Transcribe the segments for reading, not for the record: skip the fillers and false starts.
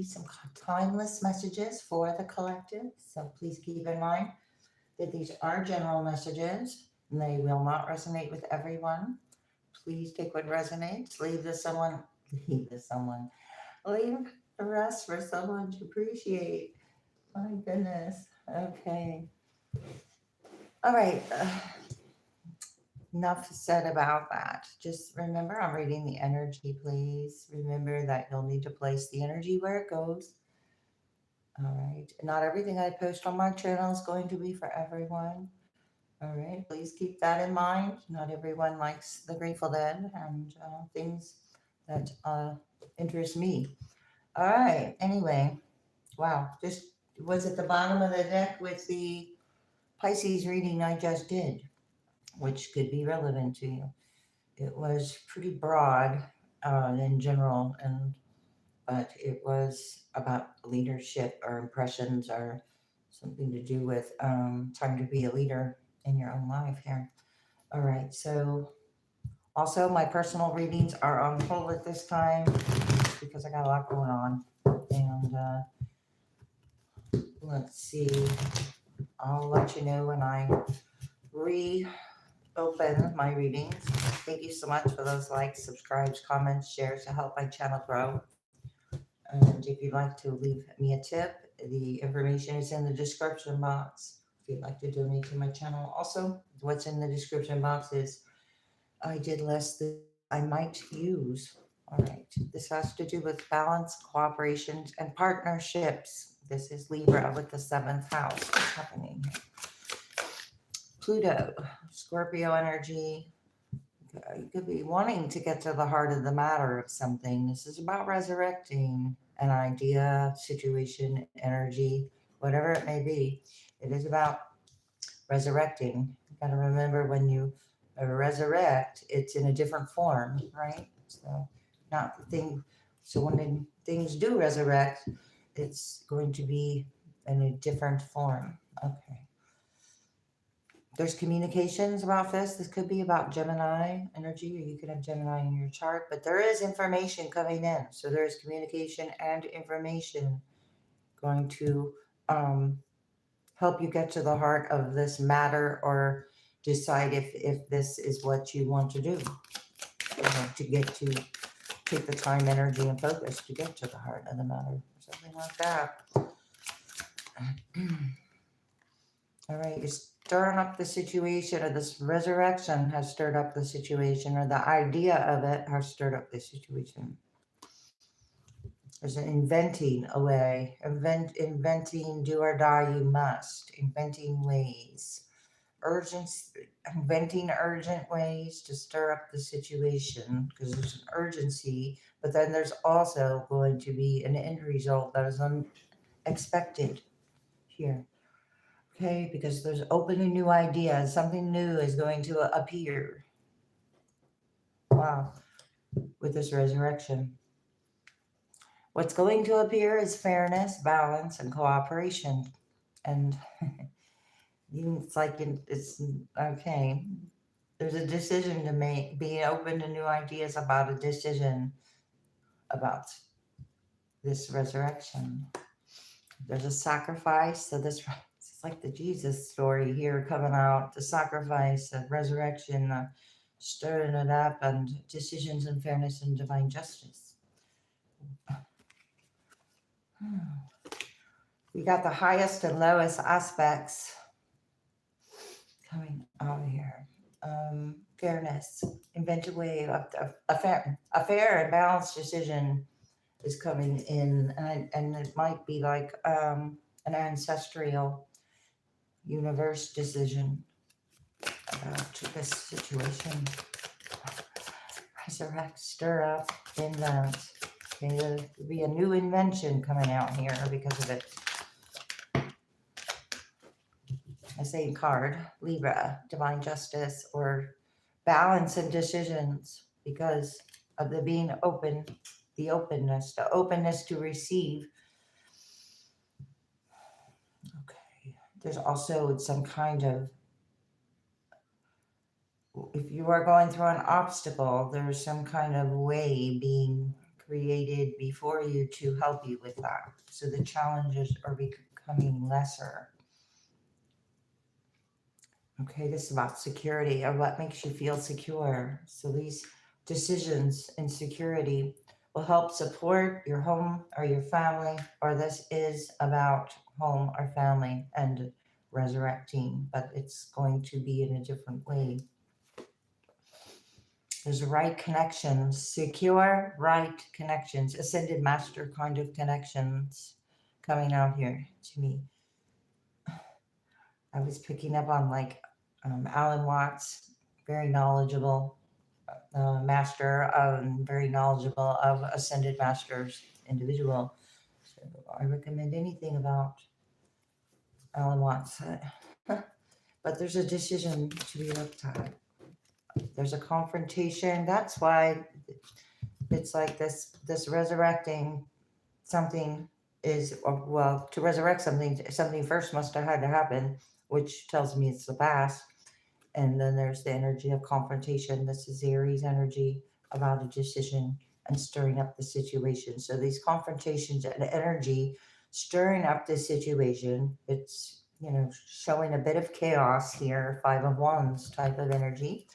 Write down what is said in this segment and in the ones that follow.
some timeless messages for the collective. So please keep in mind that these are general messages and they will not resonate with everyone. Please take what resonates, leave this someone, leave the rest for someone to appreciate. My goodness. Okay. All right. Enough said about that. Just remember, I'm reading the energy, please. Remember that you'll need to place the energy where it goes. All right. Not everything I post on my channel is going to be for everyone. All right. Please keep that in mind. Not everyone likes the Grateful Dead and things that interest me. All right. Anyway, wow. Just was at the bottom of the deck with the Pisces reading I just did, which could be relevant to you. It was pretty broad in general, but it was about leadership or impressions or something to do with trying to be a leader in your own life here. All right, so also my personal readings are on hold at this time because I got a lot going on. And let's see, I'll let you know when I reopen my readings. Thank you so much for those likes, subscribes, comments, shares to help my channel grow. And if you'd like to leave me a tip, the information is in the description box. If you'd like to donate to my channel, also, what's in the description box is I did list the I might use. All right, this has to do with balance, cooperations, and partnerships. This is Libra with the seventh house. What's happening here? Pluto, Scorpio energy. You could be wanting to get to the heart of the matter of something. This is about resurrecting an idea, situation, energy, whatever it may be. It is about resurrecting. You got to remember when you resurrect, it's in a different form, right? So, not the thing. So when things do resurrect, it's going to be in a different form. Okay. There's communications about this. This could be about Gemini energy, or you could have Gemini in your chart, but there is information coming in. So there's communication and information going to help you get to the heart of this matter or decide if this is what you want to do. To get to take the time, energy, and focus to get to the heart of the matter, something like that. All right, you're stirring up the situation, or this resurrection has stirred up the situation, or the idea of it has stirred up the situation. There's an inventing a way, inventing, do or die you must, inventing ways, inventing urgent ways to stir up the situation because there's an urgency, but then there's also going to be an end result that is unexpected here. Okay, because there's opening new ideas, something new is going to appear. Wow, with this resurrection. What's going to appear is fairness, balance, and cooperation. And it's like it's okay. There's a decision to make, being open to new ideas about a decision about this resurrection. There's a sacrifice. So this it's like the Jesus story here coming out, the sacrifice, the resurrection, stirring it up, and decisions and fairness and divine justice. We got the highest and lowest aspects coming out here. Fairness, invent a way of a fair and balanced decision is coming in, and it might be like an ancestral universe decision about this situation. Resurrect, stir up, invent. Okay, there'll be a new invention coming out here because of it. The same card, Libra, divine justice or balance and decisions because of the being open, the openness to receive. Okay, there's also some kind of, if you are going through an obstacle, there's some kind of way being created before you to help you with that. So the challenges are becoming lesser. Okay, this is about security or what makes you feel secure. So these decisions in security will help support your home or your family, or this is about home or family and resurrecting, but it's going to be in a different way. There's right connections, secure right connections, ascended master kind of connections coming out here to me. I was picking up on like Alan Watts, very knowledgeable master, very knowledgeable of ascended masters individual. So I recommend anything about Alan Watts. But there's a decision to be looked at. There's a confrontation. That's why it's like this resurrecting something is, well, to resurrect something first must have had to happen, which tells me it's the past. And then there's the energy of confrontation. This is Aries energy about a decision and stirring up the situation. So these confrontations and energy stirring up the situation, it's, showing a bit of chaos here, 5 of Wands type of energy.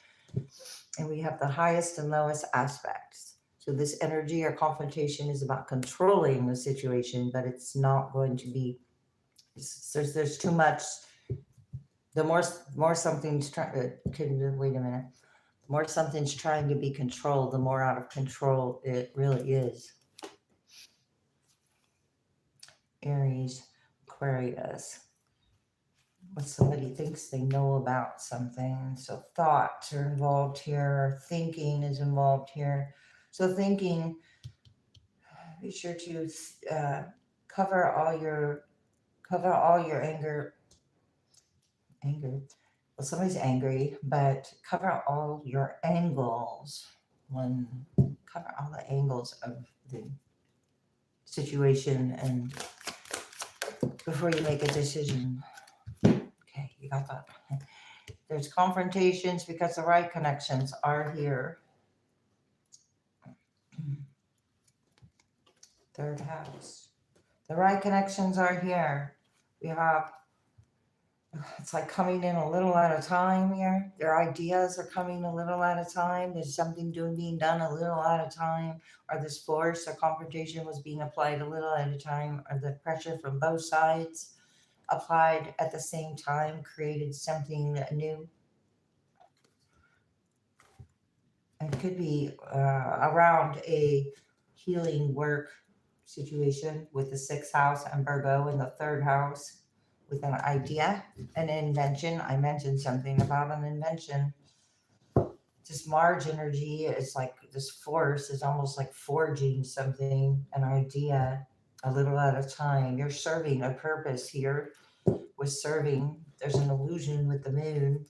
And we have the highest and lowest aspects. So this energy or confrontation is about controlling the situation, but it's not going to be, there's too much. The more something's trying wait a minute. The more something's trying to be controlled, the more out of control it really is. Aries, Aquarius. What somebody thinks they know about something. So thoughts are involved here. Thinking is involved here. So thinking, be sure to cover all your anger. Well, somebody's angry, but cover all your angles. Cover all the angles of the situation and before you make a decision. Okay, you got that. There's confrontations because the right connections are here. Third house. The right connections are here. We have, it's like coming in a little at a time here. Their ideas are coming a little at a time. There's something being done a little at a time. Or this force or confrontation was being applied a little at a time. Or the pressure from both sides applied at the same time created something new. It could be around a healing work situation with the 6th house and Virgo in the 3rd house with an idea, an invention. I mentioned something about an invention. This Mars energy is like this force is almost like forging something, an idea, a little at a time. You're serving a purpose here with serving. There's an illusion with the moon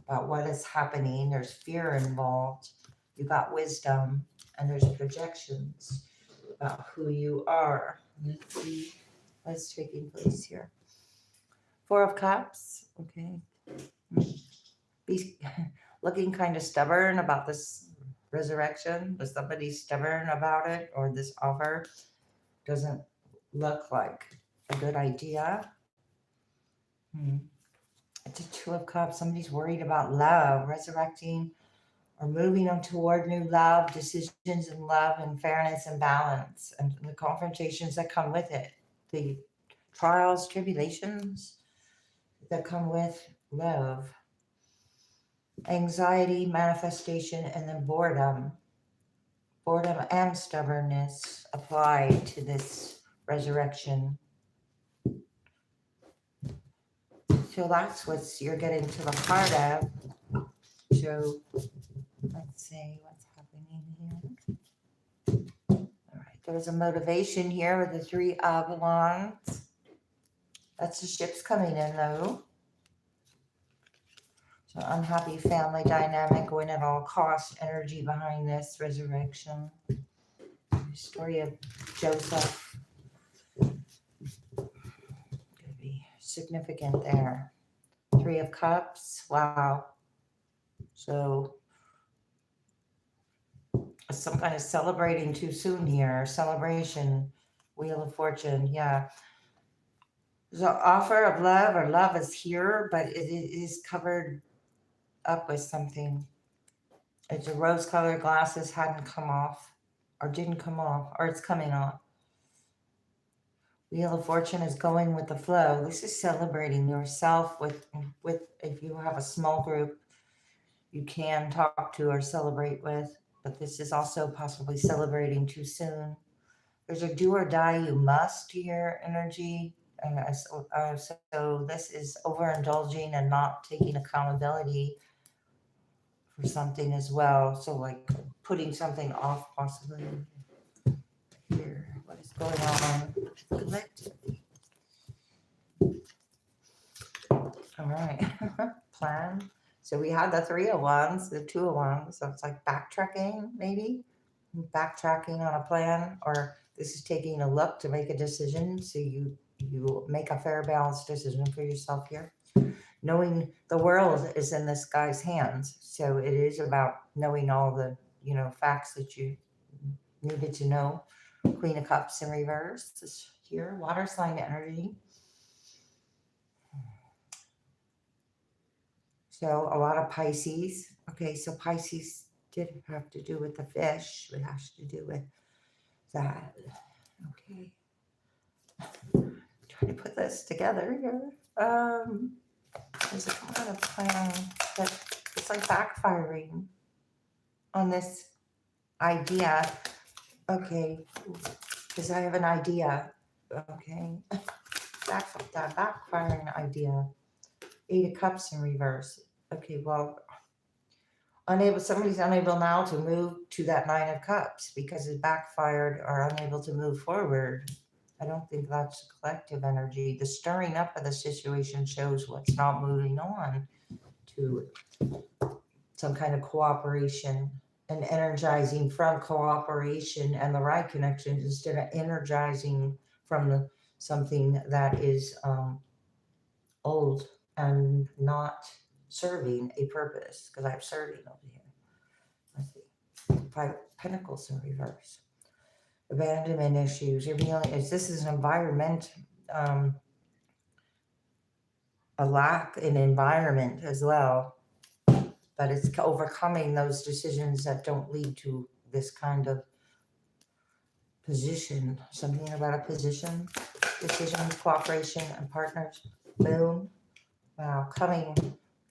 about what is happening. There's fear involved. You got wisdom, and there's projections about who you are. Let's see what's taking place here. 4 of Cups. Okay. Be looking kind of stubborn about this resurrection. Was somebody stubborn about it, or this offer doesn't look like a good idea? It's a 2 of Cups. Somebody's worried about love, resurrecting, or moving on toward new love, decisions in love and fairness and balance, and the confrontations that come with it, the trials, tribulations that come with love, anxiety, manifestation, and then boredom. Boredom and stubbornness apply to this resurrection. So that's what you're getting to the heart of. So let's see what's happening here. All right, there's a motivation here with the 3 of Wands. That's the ships coming in though. So unhappy family dynamic, win at all costs, energy behind this resurrection. Story of Joseph could be significant there. 3 of Cups, wow. So some kind of celebrating too soon here. Celebration, Wheel of Fortune, yeah. The offer of love or love is here, but it is covered up with something. It's a rose-colored glasses hadn't come off, or didn't come off, or it's coming off. Wheel of Fortune is going with the flow. This is celebrating yourself with if you have a small group you can talk to or celebrate with, but this is also possibly celebrating too soon. There's a do or die you must here energy. And so this is overindulging and not taking accountability for something as well. So like putting something off possibly here. What is going on collectively? All right. Plan. So we had the 3 of Wands, the 2 of Wands. So it's like backtracking, maybe backtracking on a plan, or this is taking a look to make a decision. So you make a fair, balanced decision for yourself here. Knowing the world is in this guy's hands, so it is about knowing all the facts that you needed to know. Queen of Cups in reverse is here. Water sign energy. So a lot of Pisces. Okay, so Pisces did have to do with the fish. It has to do with that. Okay. Trying to put this together here. There's a kind of plan that it's like backfiring on this idea. Okay, because I have an idea. Okay, that backfiring idea. 8 of Cups in reverse. Okay, well, somebody's unable now to move to that 9 of Cups because it backfired or unable to move forward. I don't think that's collective energy. The stirring up of the situation shows what's not moving on to some kind of cooperation and energizing from cooperation and the right connections instead of energizing from something that is old and not serving a purpose, because I have serving over here. Let's see. 5 of Pentacles in reverse. Abandonment issues. You're feeling this is an environment, a lack in environment as well, but it's overcoming those decisions that don't lead to this kind of position. Something about a position, decisions, cooperation, and partners. Boom. Wow,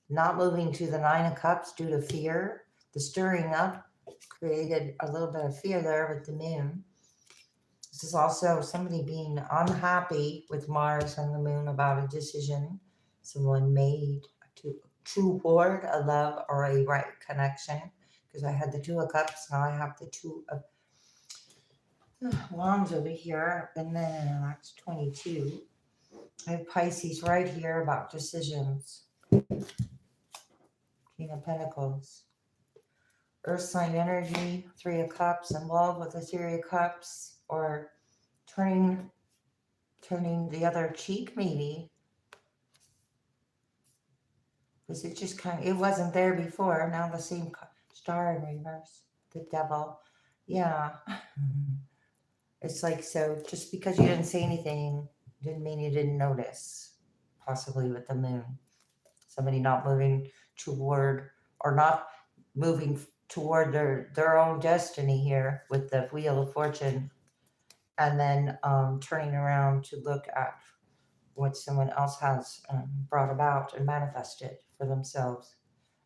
not moving to the 9 of Cups due to fear. The stirring up created a little bit of fear there with the moon. This is also somebody being unhappy with Mars and the moon about a decision someone made toward a love or a right connection. Because I had the 2 of Cups, now I have the 2 of Wands over here, and then that's 22. I have Pisces right here about decisions. King of Pentacles. Earth sign energy, 3 of Cups, involved with the 3 of Cups, or turning the other cheek maybe. Because it just it wasn't there before. Now the same star in reverse. The devil. Yeah. It's like, so just because you didn't say anything didn't mean you didn't notice. Possibly with the moon. Somebody not moving toward or not moving toward their own destiny here with the Wheel of Fortune, and then turning around to look at what someone else has brought about and manifested for themselves.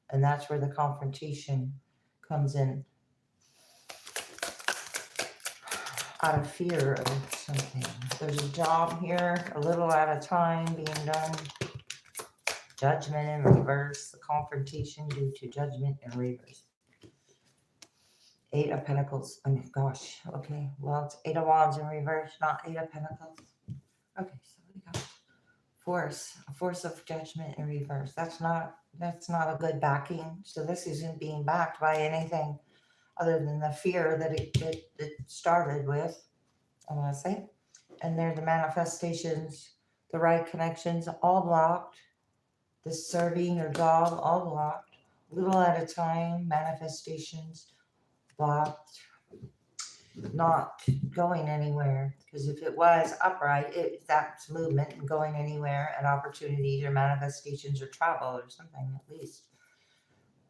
And that's where the confrontation comes in, out of fear of something. There's a job here, a little at a time being done. Judgment in reverse, the confrontation due to judgment in reverse. 8 of Pentacles. I mean, gosh. Okay. Well, it's 8 of Wands in reverse, not 8 of Pentacles. Okay. So we got a force of judgment in reverse. That's not a good backing. So this isn't being backed by anything other than the fear that it started with, I want to say. And there the manifestations, the right connections, all blocked. The serving or job, all blocked. Little at a time, manifestations. blocked, not going anywhere. Because if it was upright, that's movement and going anywhere, and opportunities or manifestations or travel or something at least.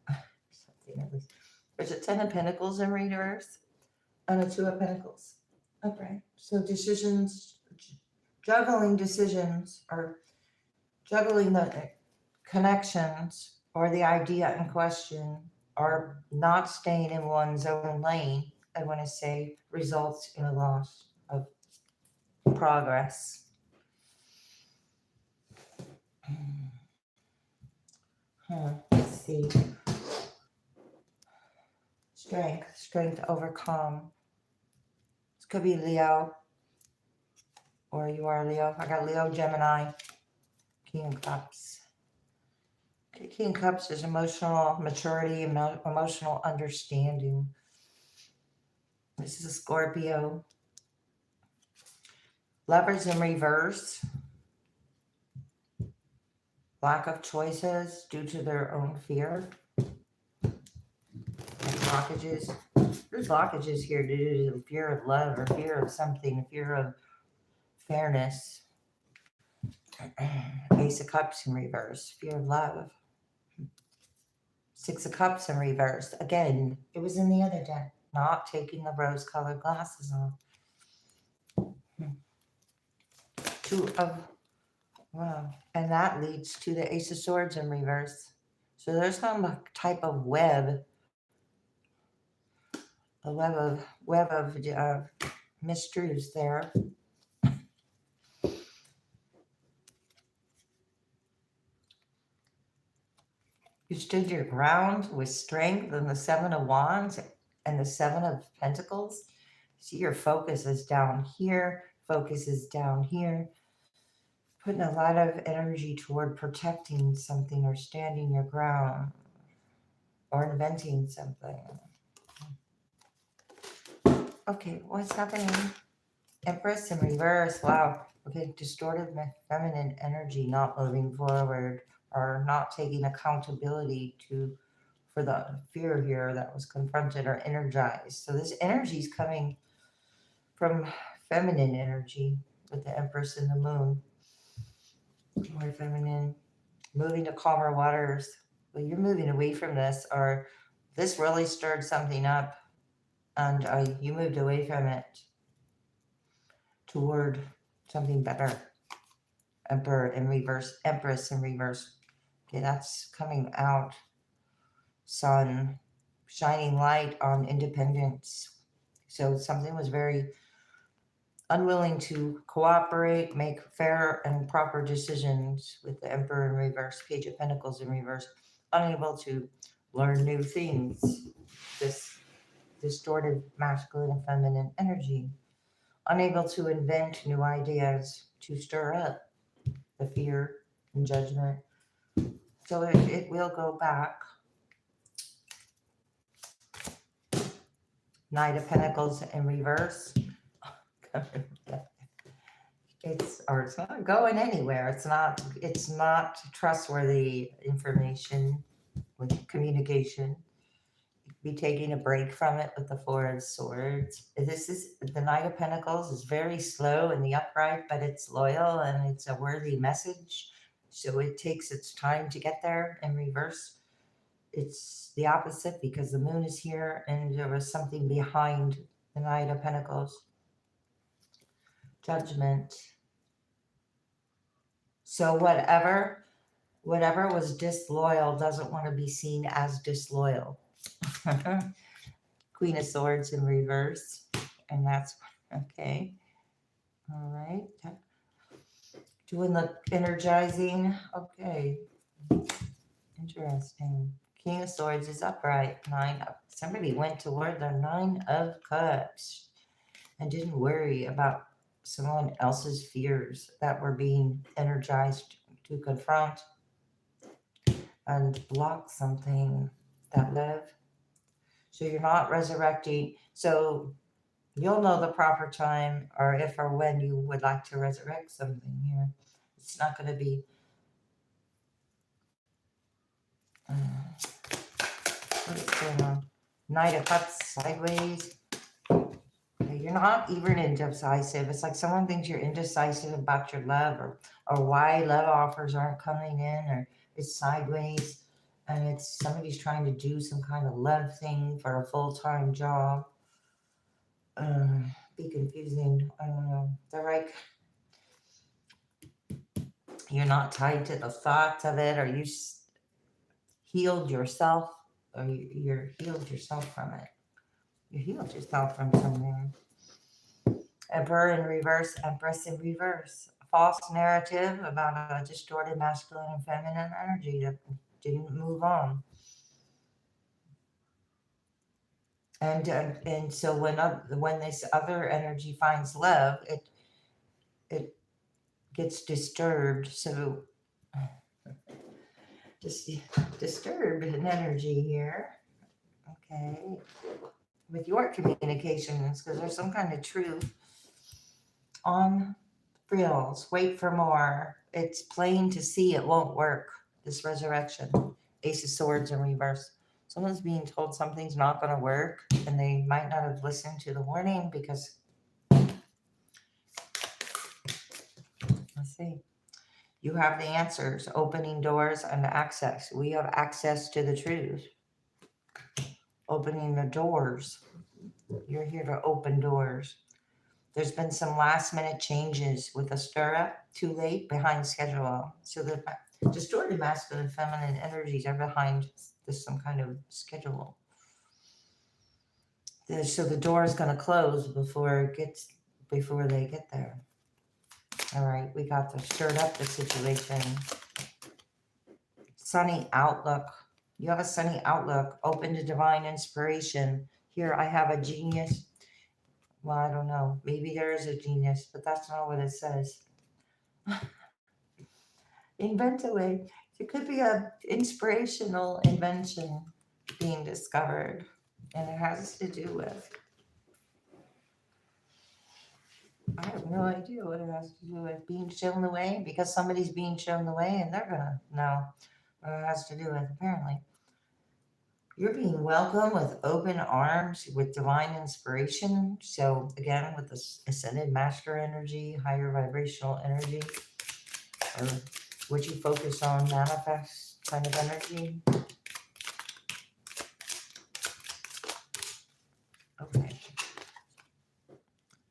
Something at least. There's a 10 of Pentacles in reverse and a 2 of Pentacles upright. So decisions, juggling decisions, or juggling the connections or the idea in question, or not staying in one's own lane, I want to say, results in a loss of progress. Let's see. Strength to overcome. This could be Leo, or you are Leo. I got Leo, Gemini, King of Cups. Okay, King of Cups is emotional maturity, emotional understanding. This is a Scorpio. Lovers in reverse. Lack of choices due to their own fear. And blockages. There's blockages here due to fear of love or fear of something, fear of fairness. Ace of Cups in reverse. Fear of love. 6 of Cups in reverse. Again, it was in the other deck. Not taking the rose-colored glasses off. 2 of... Wow. And that leads to the Ace of Swords in reverse. So there's some type of web. A web of mysteries there. You stood your ground with strength, and the 7 of Wands and the 7 of Pentacles. See, your focus is down here. Focus is down here. Putting a lot of energy toward protecting something or standing your ground or inventing something. Okay, what's happening? Empress in reverse. Wow. Okay, distorted feminine energy, not moving forward or not taking accountability for the fear here that was confronted or energized. So this energy is coming from feminine energy with the Empress and the Moon. More feminine, moving to calmer waters. Well, you're moving away from this, or this really stirred something up and you moved away from it toward something better. Emperor in reverse, Empress in reverse. Okay, that's coming out. Sun, shining light on independence. So something was very unwilling to cooperate, make fair and proper decisions with the Emperor in reverse, Page of Pentacles in reverse, unable to learn new things. This distorted masculine and feminine energy, unable to invent new ideas to stir up the fear and judgment. So it will go back. Knight of Pentacles in reverse. It's not going anywhere. It's not trustworthy information with communication. Be taking a break from it with the 4 of Swords. This is the Knight of Pentacles is very slow in the upright, but it's loyal and it's a worthy message. So it takes its time to get there. In reverse, it's the opposite because the Moon is here and there was something behind the Knight of Pentacles. Judgment. So whatever was disloyal doesn't want to be seen as disloyal. Queen of Swords in reverse. And that's okay. All right. Doing the energizing. Okay. Interesting. King of Swords is upright. 9 up. Somebody went toward the 9 of Cups and didn't worry about someone else's fears that were being energized to confront and block something that lived. So you're not resurrecting. So you'll know the proper time or if or when you would like to resurrect something here. It's not going to be... what is going on? Knight of Cups sideways. Okay, you're not even indecisive. It's like someone thinks you're indecisive about your love, or why love offers aren't coming in, or it's sideways, and it's somebody's trying to do some kind of love thing for a full-time job. Be confusing. I don't know. They're like, you're not tied to the thoughts of it, or healed yourself, or you're healed yourself from it. You healed yourself from something. Emperor in reverse, Empress in reverse. A false narrative about a distorted masculine and feminine energy that didn't move on. And so when this other energy finds love, it gets disturbed. So just disturbed in energy here. Okay, with your communications, because there's some kind of truth on frills. Wait for more. It's plain to see it won't work. This resurrection. Ace of Swords in reverse. Someone's being told something's not going to work, and they might not have listened to the warning because, let's see, you have the answers, opening doors and access. We have access to the truth. Opening the doors. You're here to open doors. There's been some last minute changes with a stir up, too late, behind schedule. So the distorted masculine and feminine energies are behind this some kind of schedule. So the door is going to close before they get there. All right, we got to stir up the situation. Sunny outlook. You have a sunny outlook, open to divine inspiration. Here I have a genius. Well, I don't know. Maybe there is a genius, but that's not what it says. Invent a way. It could be a inspirational invention being discovered, and it has to do with, I have no idea what it has to do with being shown the way, because somebody's being shown the way and they're gonna know what it has to do with, apparently. You're being welcomed with open arms, with divine inspiration. So again, with this ascended master energy, higher vibrational energy, or what you focus on manifest kind of energy. Okay.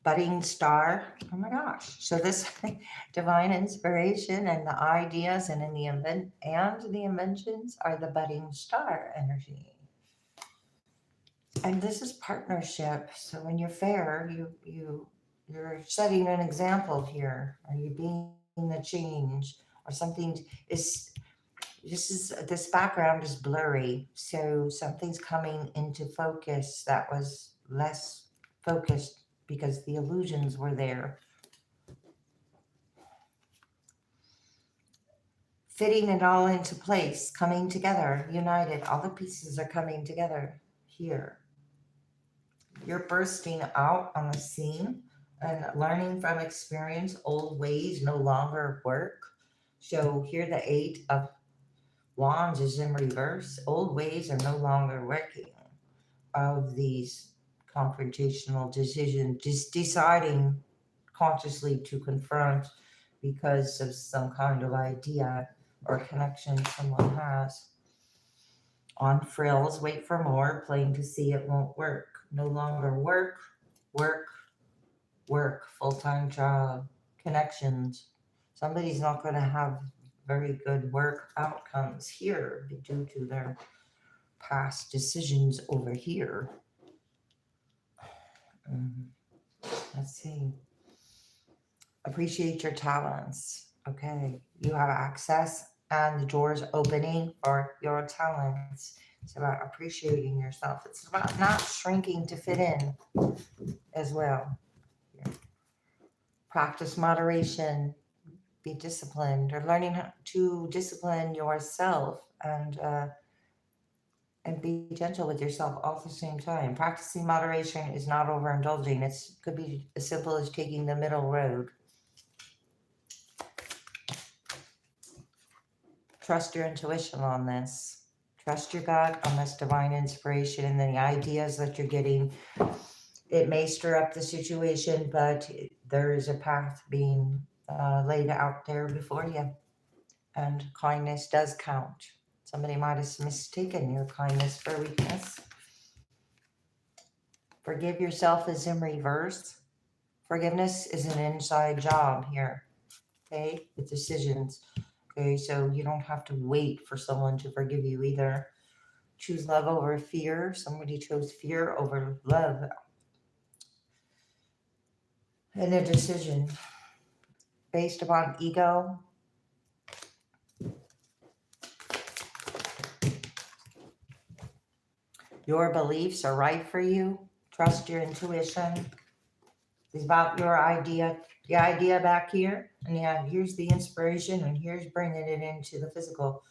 Budding star. Oh my gosh. So this divine inspiration and the ideas and in the the inventions are the budding star energy. And this is partnership. So when you're fair, you're setting an example here. Are you being the change? Or something is this background is blurry. So something's coming into focus that was less focused because the illusions were there. Fitting it all into place, coming together, united. All the pieces are coming together here. You're bursting out on the scene and learning from experience. Old ways no longer work. So here the Eight of Wands is in reverse. Old ways are no longer working. Of these confrontational decisions, just deciding consciously to confront because of some kind of idea or connection someone has. On frills, wait for more, plain to see it won't work. No longer work, full-time job, connections. Somebody's not going to have very good work outcomes here due to their past decisions over here. Let's see. Appreciate your talents. Okay. You have access and the doors opening for your talents. It's about appreciating yourself. It's about not shrinking to fit in as well. Practice moderation. Be disciplined, or learning how to discipline yourself and be gentle with yourself all at the same time. Practicing moderation is not overindulging. It could be as simple as taking the middle road. Trust your intuition on this. Trust your gut on this divine inspiration and the ideas that you're getting. It may stir up the situation, but there is a path being laid out there before you. And kindness does count. Somebody might have mistaken your kindness for weakness. Forgive yourself is in reverse. Forgiveness is an inside job here, okay, with decisions. Okay, so you don't have to wait for someone to forgive you either. Choose love over fear. Somebody chose fear over love in a decision based upon ego. Your beliefs are right for you. Trust your intuition. It's about your idea, the idea back here. And yeah, here's the inspiration, and here's bringing it into the physical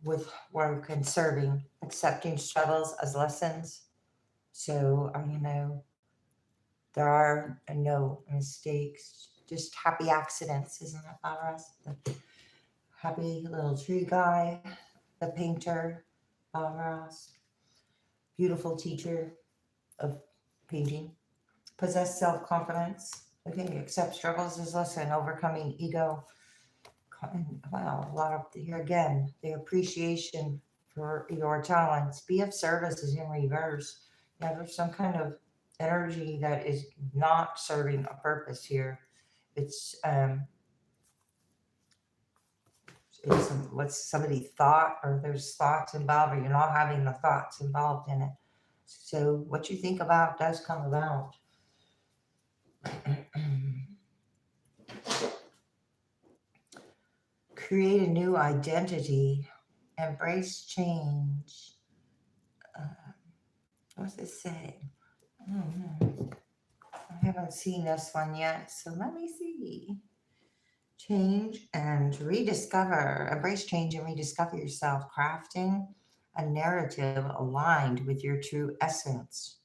with work and serving, accepting struggles as lessons. So, there are no mistakes, just happy accidents. Isn't that about us? The happy little tree guy, the painter, Ross, beautiful teacher of painting, possess self-confidence. Okay, accept struggles as lesson, overcoming ego. Wow, a lot of here again, the appreciation for your talents. Be of service is in reverse. Yeah, there's some kind of energy that is not serving a purpose here. It's what's somebody thought, or there's thoughts involved, or you're not having the thoughts involved in it. So what you think about does come about. Create a new identity, embrace change. What's it say? I haven't seen this one yet, so let me see. Change and rediscover. Embrace change and rediscover yourself, crafting a narrative aligned with your true essence.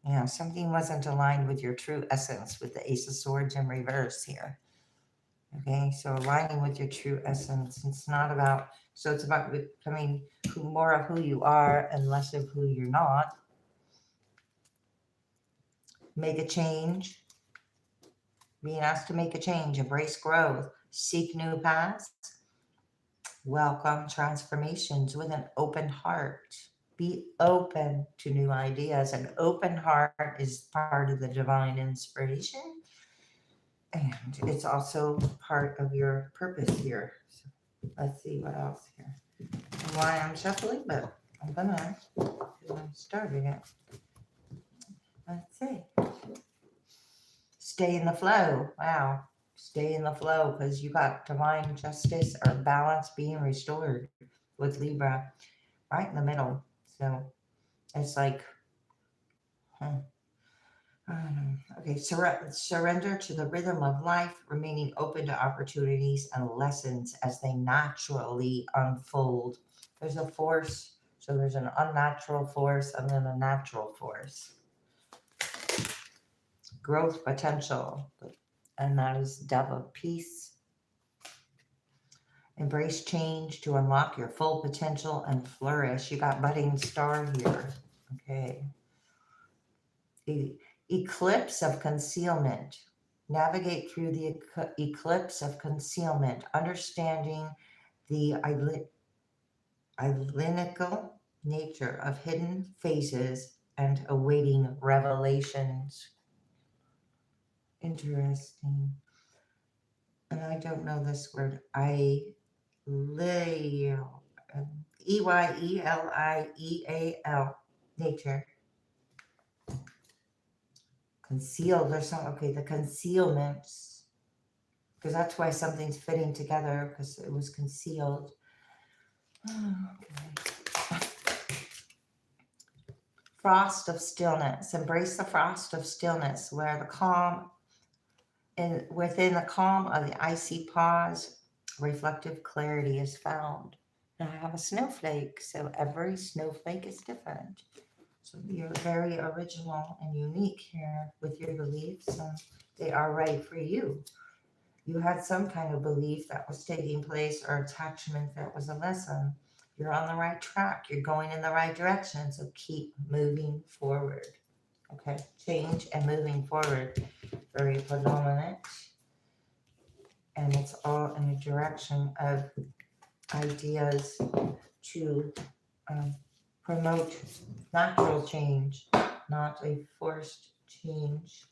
Yeah, something wasn't aligned with your true essence with the Ace of Swords in reverse here. Okay, so aligning with your true essence. It's not about, so it's about becoming more of who you are and less of who you're not. Make a change. Being asked to make a change, embrace growth, seek new paths, welcome transformations with an open heart. Be open to new ideas. An open heart is part of the divine inspiration, and it's also part of your purpose here. So let's see what else here. Why I'm shuffling, but I'm gonna, because I'm starting it. Let's see. Stay in the flow. Wow. Stay in the flow, because you got divine justice or balance being restored with Libra right in the middle. So it's like, okay, surrender to the rhythm of life, remaining open to opportunities and lessons as they naturally unfold. There's a force, so there's an unnatural force and then a natural force. Growth potential, and that is Dove of Peace. Embrace change to unlock your full potential and flourish. You got budding star here. Okay. The eclipse of concealment. Navigate through the eclipse of concealment, understanding the identical nature of hidden phases and awaiting revelations. Interesting. And I don't know this word. Eyelial, nature. Concealed or something. Okay, the concealments, because that's why something's fitting together, because it was concealed. Okay. Frost of stillness. Embrace the frost of stillness, where the calm, and within the calm of the icy pause, reflective clarity is found. And I have a snowflake, so every snowflake is different. So you're very original and unique here with your beliefs, and they are right for you. You had some kind of belief that was taking place or attachment that was a lesson. You're on the right track. You're going in the right direction. So keep moving forward. Okay, change and moving forward. Very predominant. And it's all in the direction of ideas to promote natural change, not a forced change.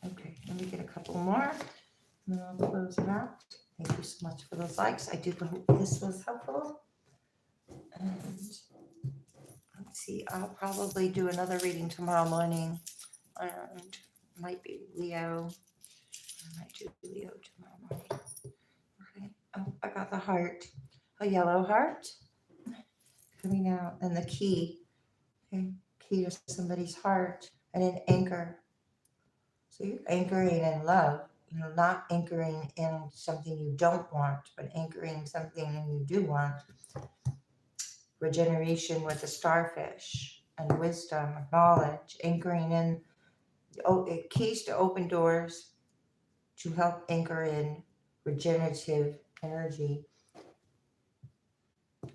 Okay, let me get a couple more, and then I'll close it out. Thank you so much for those likes. I do hope this was helpful. And let's see, I'll probably do another reading tomorrow morning, and might be Leo. I might do Leo tomorrow morning. Okay. Oh, I got the heart, a yellow heart coming out, and the key. Okay, key to somebody's heart, and an anchor. So you're anchoring in love, not anchoring in something you don't want, but anchoring something you do want. Regeneration with the starfish and wisdom, knowledge, anchoring in keys to open doors to help anchor in regenerative energy.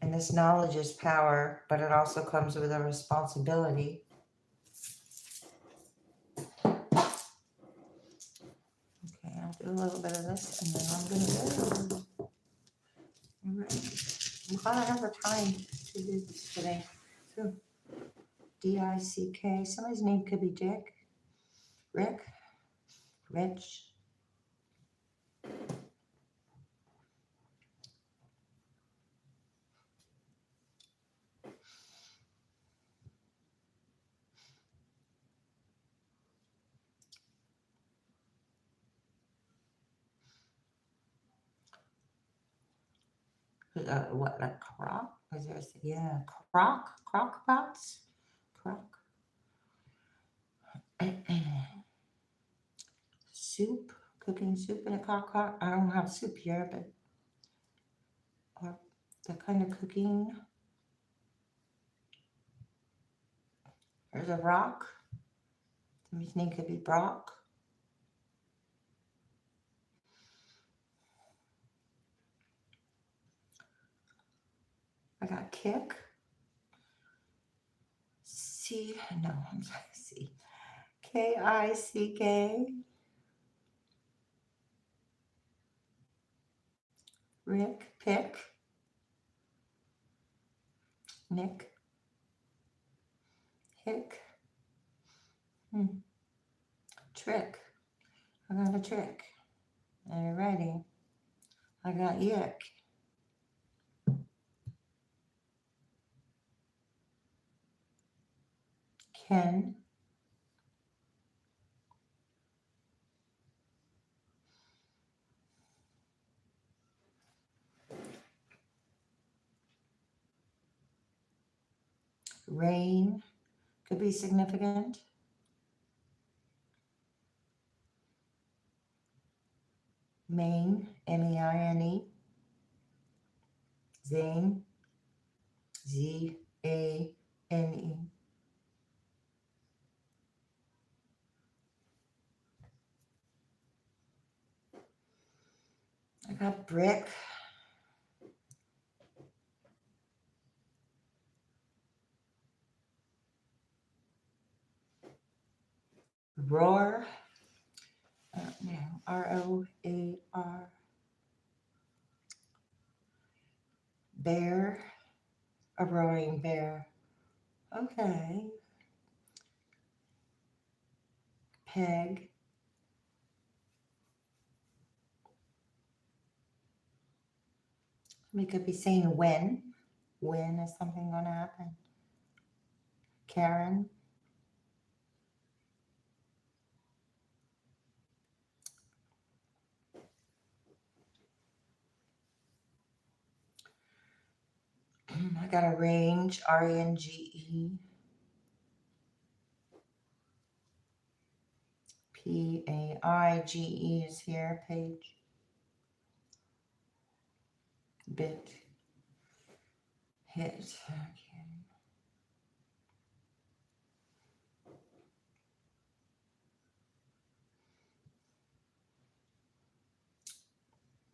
And this knowledge is power, but it also comes with a responsibility. Okay, I'll do a little bit of this and then I'm going to go. All right. I'm glad I have the time to do this today. So, D-I-C-K. Somebody's name could be Dick, Rick, Rich. What, like crock? Is there yeah, crock pots? Crock. Soup, cooking soup in a crock pot. I don't have soup here, but or that kind of cooking. There's a rock. Somebody's name could be Brock. I got kick. I'm sorry, C. K-I-C-K. Rick, pick. Nick. Hick. Trick. I got a trick. Alrighty. I got yick. Ken. Rain could be significant. Maine, M-E-I-N-E. Zane, Z-A-N-E. I got brick. Roar. R-O-A-R. Bear. A roaring bear. Okay. Peg. We could be saying when. When is something going to happen? Karen. I got a range, R-E-N-G-E. P-A-I-G-E is here, page. Bit. Hit. Okay.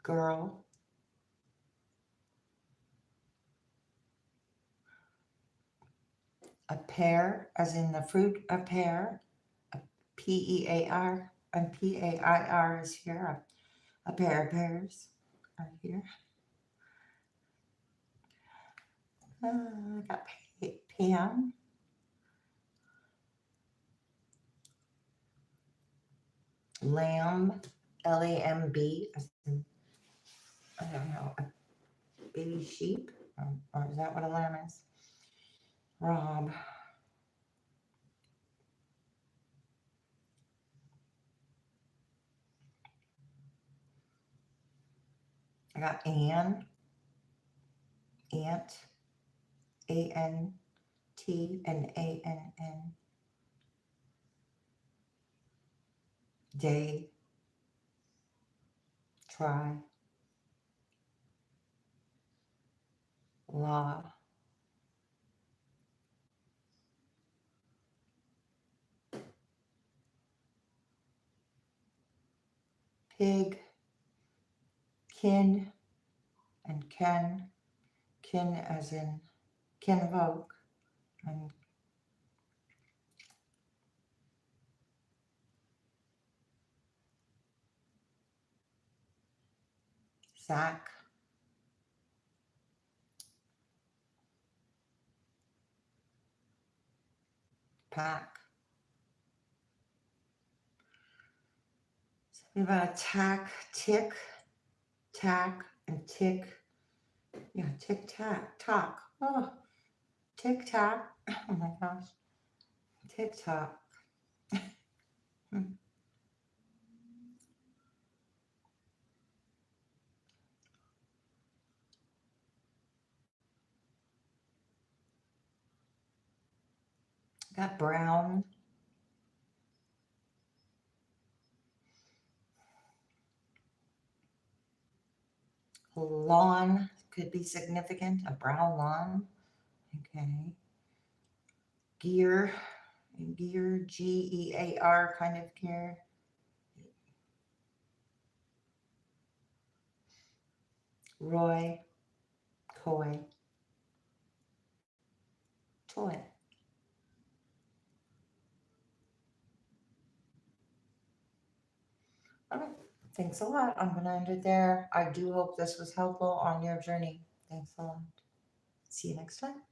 girl, a pear, as in the fruit, a pear, a P-E-A-R, and P-A-I-R is here, a pair of pears are here. I got Pam, lamb, L-A-M-B, as in, I don't know, a baby sheep, or is that what a lamb is? Rob, I got Ann, Ant, A-N-T and A-N-N, day, try, law, pig, kin and kin as in kinfolk, and sack, pack. Something about a tack, tick, tack, and tick. Yeah, tick tack, tock. Oh, tick tack. Oh my gosh. Tick tock. Got brown, lawn could be significant. A brown lawn. Okay. Gear, gear, G-E-A-R kind of gear. Roy, Coy, toy. Okay, thanks a lot. I'm going to end it there. I do hope this was helpful on your journey. Thanks a lot. See you next time.